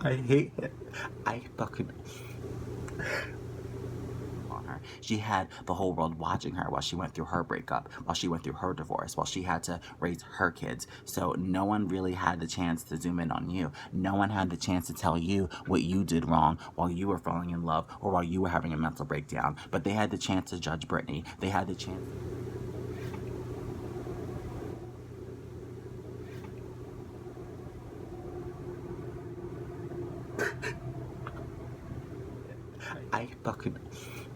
I hate it. I fucking on her. She had the whole world watching her while she went through her breakup, while she went through her divorce, while she had to raise her kids. So no one really had the chance to zoom in on you. No one had the chance to tell you what you did wrong while you were falling in love or while you were having a mental breakdown. But they had the chance to judge Britney. They had the chance.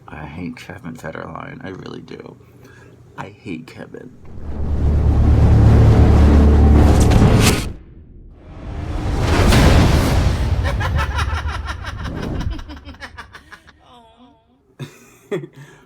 I hate Kevin Federline. I really do. I hate Kevin.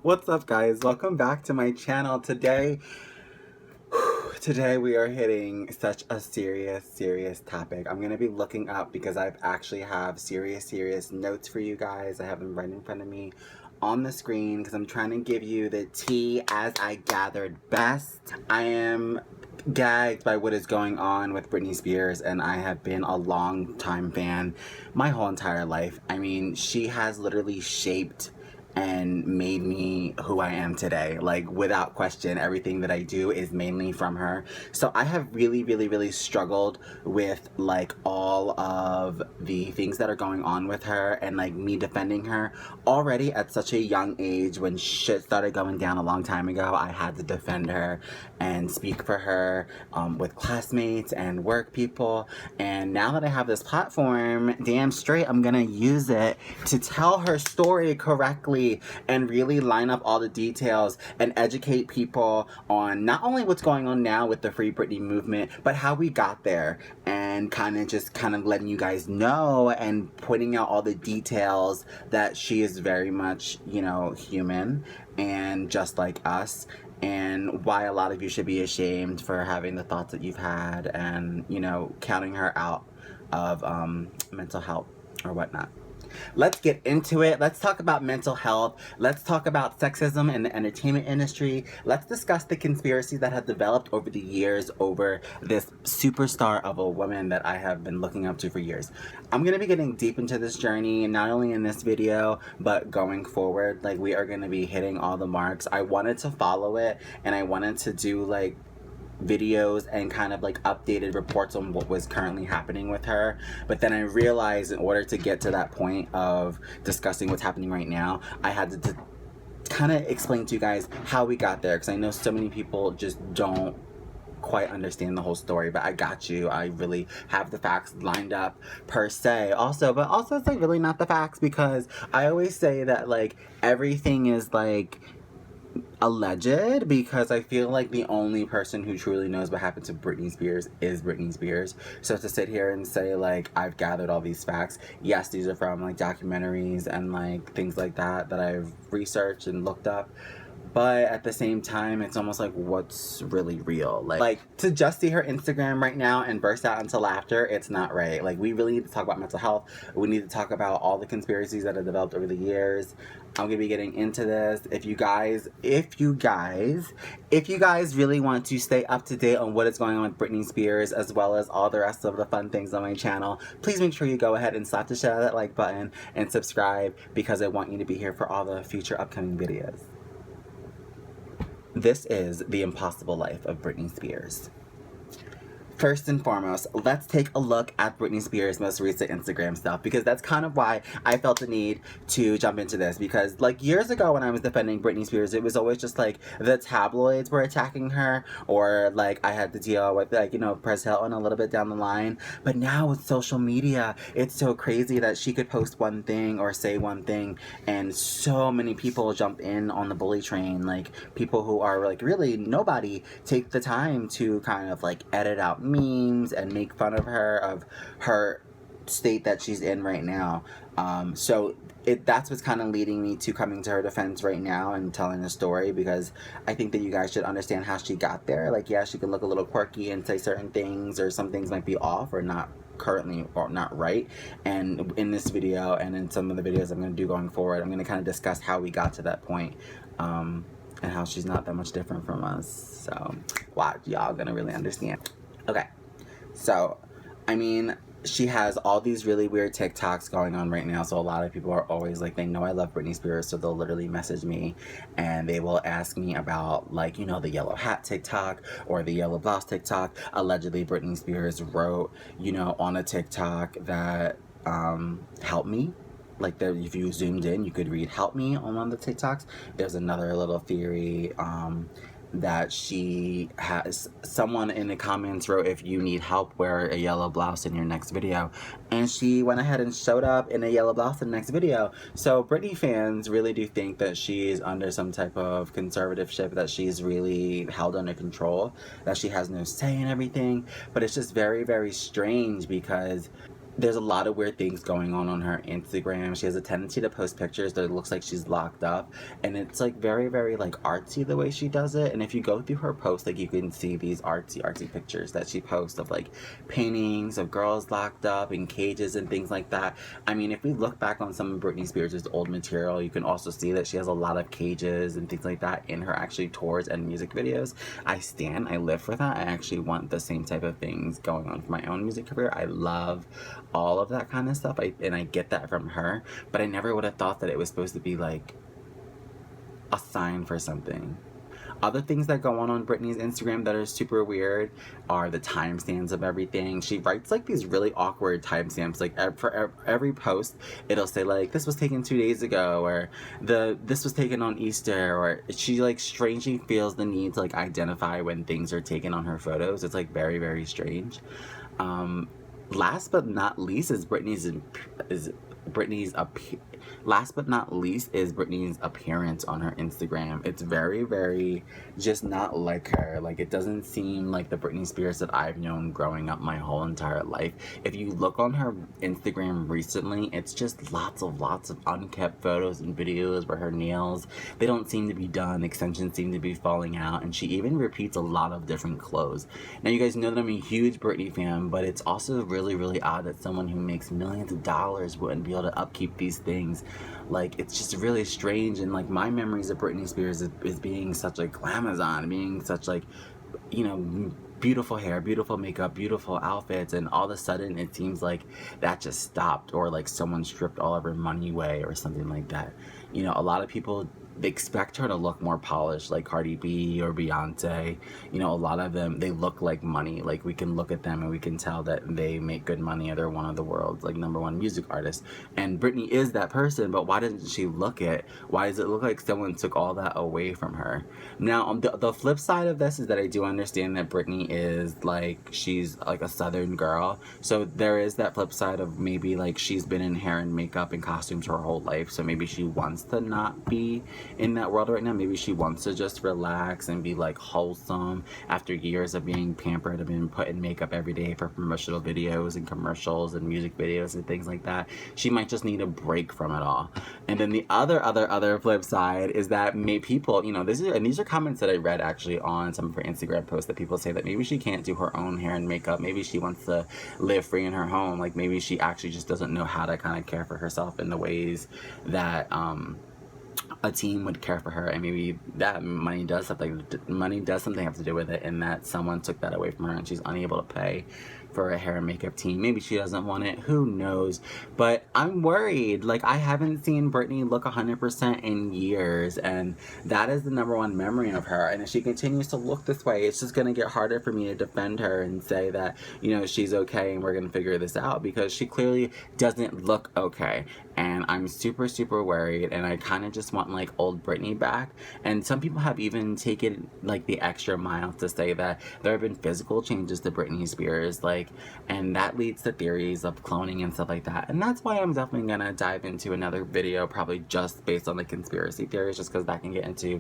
What's up, guys? Welcome back to my channel. Today we are hitting such a serious topic. I'm gonna be looking up because I actually have serious notes for you guys. I have them right in front of me on the screen because I'm trying to give you the tea as I gathered best. I am gagged by what is going on with Britney Spears, and I have been a long time fan my whole entire life. I mean, she has literally shaped and made me who I am today. Like, without question, everything that I do is mainly from her. So I have really struggled with like all of the things that are going on with her and like me defending her already at such a young age. When shit started going down a long time ago, I had to defend her and speak for her with classmates and work people. And now that I have this platform, damn straight I'm gonna use it to tell her story correctly and really line up all the details and educate people on not only what's going on now with the Free Britney movement, but how we got there, and kind of letting you guys know and pointing out all the details that she is very much, you know, human and just like us, and why a lot of you should be ashamed for having the thoughts that you've had and, you know, counting her out of mental health or whatnot. Let's get into it. Let's talk about mental health. Let's talk about sexism in the entertainment industry. Let's discuss the conspiracies that have developed over the years over this superstar of a woman that I have been looking up to for years. I'm going to be getting deep into this journey, not only in this video, but going forward. Like, we are going to be hitting all the marks. I wanted to follow it, and I wanted to do like videos and kind of like updated reports on what was currently happening with her. But then I realized in order to get to that point of discussing what's happening right now, I had to kind of explain to you guys how we got there, because I know so many people just don't quite understand the whole story. But I got you. I really have the facts lined up per se. But also it's like really not the facts, because I always say that like everything is like alleged, because I feel like the only person who truly knows what happened to Britney Spears is Britney Spears. So to sit here and say like I've gathered all these facts, yes, these are from like documentaries and like things like that I've researched and looked up. But at the same time, it's almost like, what's really real? Like to just see her Instagram right now and burst out into laughter, it's not right. Like, we really need to talk about mental health. We need to talk about all the conspiracies that have developed over the years. I'm gonna be getting into this. If you guys really want to stay up to date on what is going on with Britney Spears, as well as all the rest of the fun things on my channel, please make sure you go ahead and slap the shit out of that like button and subscribe, because I want you to be here for all the future upcoming videos. This is the impossible life of Britney Spears. First and foremost, let's take a look at Britney Spears' most recent Instagram stuff, because that's kind of why I felt the need to jump into this. Because like years ago when I was defending Britney Spears, it was always just like the tabloids were attacking her, or like I had to deal with like, you know, Press Hilton a little bit down the line. But now with social media, it's so crazy that she could post one thing or say one thing and so many people jump in on the bully train. Like, people who are like really nobody take the time to kind of like edit out memes and make fun of her state that she's in right now. So that's what's kind of leading me to coming to her defense right now and telling the story, because I think that you guys should understand how she got there. Like, yeah, she can look a little quirky and say certain things, or some things might be off or not currently or not right. And in this video and in some of the videos I'm going to do going forward, I'm going to kind of discuss how we got to that point, and how she's not that much different from us. So watch, y'all gonna really understand. Okay, so I mean, she has all these really weird TikToks going on right now. So a lot of people are always like, they know I love Britney Spears, so they'll literally message me and they will ask me about, like, you know, the yellow hat TikTok or the yellow blouse TikTok. Allegedly, Britney Spears wrote, you know, on a TikTok that help me. Like, there, if you zoomed in, you could read "help me" on one of the TikToks. There's another little theory that she has, someone in the comments wrote, if you need help, wear a yellow blouse in your next video, and she went ahead and showed up in a yellow blouse in the next video. So Britney fans really do think that she's under some type of conservatorship, that she's really held under control, that she has no say in everything. But it's just very, very strange because there's a lot of weird things going on her Instagram. She has a tendency to post pictures that it looks like she's locked up, and it's like very, very like artsy the way she does it. And if you go through her posts, like, you can see these artsy pictures that she posts of like paintings of girls locked up in cages and things like that. I mean, if we look back on some of Britney Spears' old material, you can also see that she has a lot of cages and things like that in her actually tours and music videos. I live for that. I actually want the same type of things going on for my own music career. I love all of that kind of stuff, and I get that from her, but I never would have thought that it was supposed to be like a sign for something. Other things that go on Britney's Instagram that are super weird are the timestamps of everything. She writes like these really awkward timestamps. Like for every post, it'll say like, this was taken 2 days ago, or this was taken on Easter, or she like strangely feels the need to like identify when things are taken on her photos. It's like very, very strange. Last but not least is Britney's appearance on her Instagram. It's very, very just not like her. Like, it doesn't seem like the Britney Spears that I've known growing up my whole entire life. If you look on her Instagram recently, it's just lots of unkept photos and videos where her nails, they don't seem to be done, extensions seem to be falling out, and she even repeats a lot of different clothes. Now, you guys know that I'm a huge Britney fan, but it's also really, really odd that someone who makes millions of dollars wouldn't be able to upkeep these things. Like, it's just really strange. And like, my memories of Britney Spears is being such like glamazon, being such like, you know, beautiful hair, beautiful makeup, beautiful outfits, and all of a sudden it seems like that just stopped, or like someone stripped all of her money away or something like that. You know, a lot of people, they expect her to look more polished, like Cardi B or Beyonce. You know, a lot of them, they look like money. Like, we can look at them and we can tell that they make good money, or they're one of the world's like #1 music artists. And Britney is that person, but why doesn't she look it? Why does it look like someone took all that away from her? Now, on the flip side of this is that I do understand that Britney is like, she's like a Southern girl. So there is that flip side of maybe like she's been in hair and makeup and costumes her whole life. So maybe she wants to not be in that world right now. Maybe she wants to just relax and be like wholesome after years of being pampered and being put in makeup every day for promotional videos and commercials and music videos and things like that. She might just need a break from it all. And then the other flip side is that people, you know, these are comments that I read actually on some of her Instagram posts, that people say that maybe she can't do her own hair and makeup. Maybe she wants to live free in her home. Like, maybe she actually just doesn't know how to kind of care for herself in the ways that a team would care for her, and maybe that money does something have to do with it, and that someone took that away from her and she's unable to pay for a hair and makeup team. Maybe she doesn't want it, who knows? But I'm worried. Like, I haven't seen Britney look 100% in years, and that is the #1 memory of her. And if she continues to look this way, it's just going to get harder for me to defend her and say that, you know, she's okay and we're going to figure this out, because she clearly doesn't look okay. And I'm super, super worried, and I kind of just want like old Britney back. And some people have even taken like the extra mile to say that there have been physical changes to Britney Spears, like, and that leads to theories of cloning and stuff like that. And that's why I'm definitely gonna dive into another video, probably just based on the conspiracy theories, just because that can get into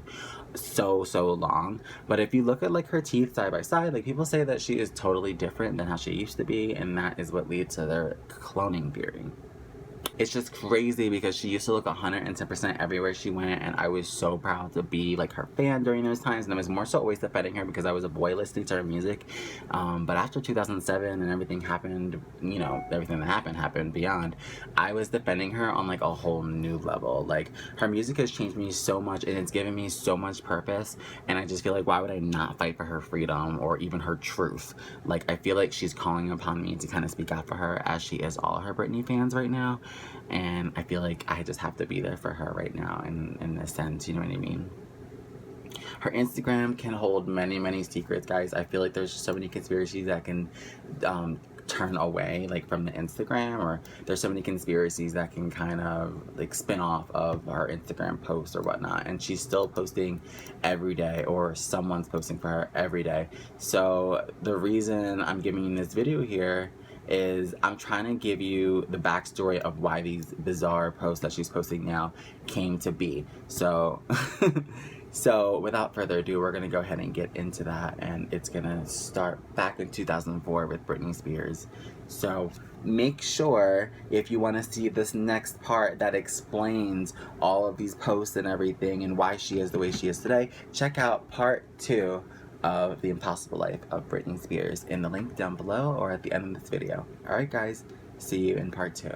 so long. But if you look at like her teeth side by side, like, people say that she is totally different than how she used to be, and that is what leads to their cloning theory. it's just crazy because she used to look 110% everywhere she went, and I was so proud to be like her fan during those times, and I was more so always defending her because I was a boy listening to her music. But after 2007 and everything happened, you know, everything that happened beyond, I was defending her on like a whole new level. Like, her music has changed me so much, and it's given me so much purpose, and I just feel like, why would I not fight for her freedom or even her truth? Like, I feel like she's calling upon me to kind of speak out for her, as she is all her Britney fans right now. And I feel like I just have to be there for her right now in a sense, you know what I mean? Her Instagram can hold many, many secrets, guys. I feel like there's just so many conspiracies that can turn away, like, from the Instagram, or there's so many conspiracies that can kind of like spin off of her Instagram posts or whatnot, and she's still posting every day, or someone's posting for her every day. So the reason I'm giving you this video here is I'm trying to give you the backstory of why these bizarre posts that she's posting now came to be. So so without further ado, we're gonna go ahead and get into that, and it's gonna start back in 2004 with Britney Spears. So make sure, if you want to see this next part that explains all of these posts and everything and why she is the way she is today, check out part 2 of The Impossible Life of Britney Spears in the link down below or at the end of this video. Alright guys, see you in part 2.